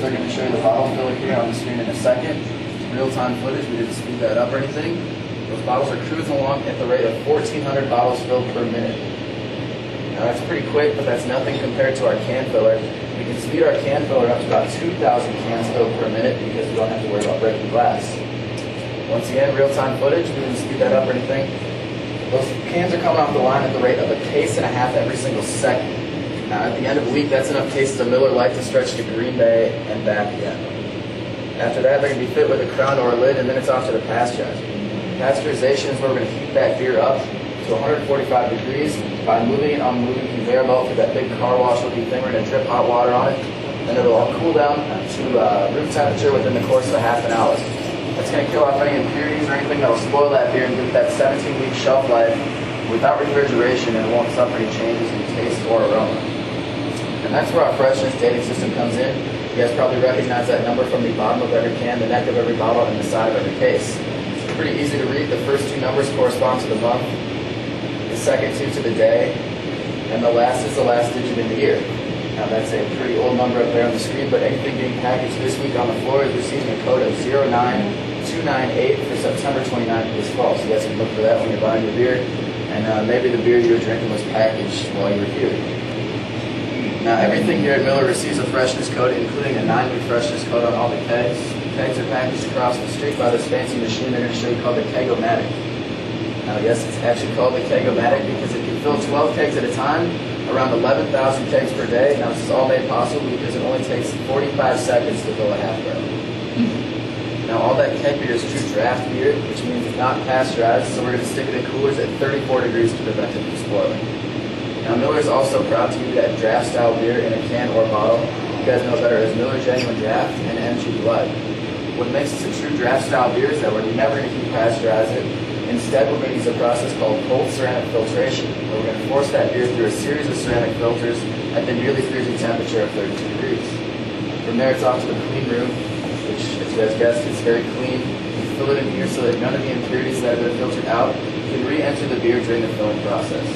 they're going to show you the bottle filler here on the screen in a second. Real-time footage, we didn't speed that up or anything. Those bottles are cruising along at the rate of 1,400 bottles filled per minute. Now that's pretty quick, but that's nothing compared to our can filler. We can speed our can filler up to about 2,000 cans filled per minute because we don't have to worry about breaking glass. Once again, real-time footage, we didn't speed that up or anything. Those cans are coming off the line at the rate of a case and a half every single second. Now at the end of the week, that's enough cases of Miller Lite to stretch to Green Bay and back again. After that, they're going to be fit with a crown or a lid, and then it's off to the pasteurizer. Pasteurization is where we're going to heat that beer up to 145 degrees by moving it on a moving conveyor belt through that big car wash looking thing. We're going to drip hot water on it, and it'll all cool down to room temperature within the course of a half an hour. That's going to kill off any impurities or anything that will spoil that beer and give it that 17-week shelf life without refrigeration, and it won't suffer any changes in taste or aroma. And that's where our freshness dating system comes in. You guys probably recognize that number from the bottom of every can, the neck of every bottle, and the side of every case. It's pretty easy to read. The first two numbers correspond to the month, the second two to the day, and the last is the last digit in the year. Now that's a pretty old number up there on the screen, but anything being packaged this week on the floor is receiving a code of 09298 for September 29th of this fall. So you guys can look for that when you're buying your beer, and maybe the beer you were drinking was packaged while you were here. Now everything here at Miller receives a freshness code, including a 9-week freshness code on all the kegs. Kegs are packaged across the street by this fancy machine they're going to show you called the Keg-O-Matic. Now yes, it's actually called the Keg-O-Matic because it can fill 12 kegs at a time, around 11,000 kegs per day. Now this is all made possible because it only takes 45 seconds to fill a half barrel. Now all that keg beer is true draft beer, which means it's not pasteurized, so we're going to stick it in coolers at 34 degrees to prevent it from spoiling. Now Miller is also proud to give you that draft style beer in a can or bottle. You guys know better as Miller Genuine Draft and MG Light. What makes this a true draft style beer is that we're never going to keep pasteurize it. Instead, we're going to use a process called cold ceramic filtration, where we're going to force that beer through a series of ceramic filters at the nearly freezing temperature of 32 degrees. From there, it's off to the clean room, which, as you guys guessed, is very clean. We fill it in here so that none of the impurities that have been filtered out can re-enter the beer during the filling process.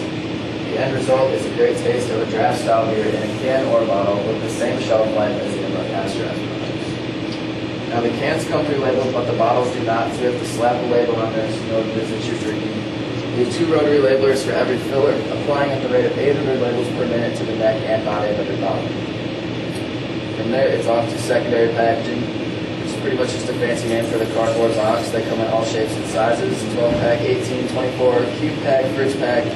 The end result is a great taste of a draft style beer in a can or bottle with the same shelf life as the pasteurized products. Now the cans come pre-labeled, but the bottles do not, so you have to slap a label on there so you know what it is that you're drinking. We have 2 rotary labelers for every filler, applying at the rate of 800 labels per minute to the neck and body of every bottle. From there, it's off to secondary packaging, which is pretty much just a fancy name for the cardboard box. They come in all shapes and sizes, 12-pack, 18, 24, cube pack, fridge pack,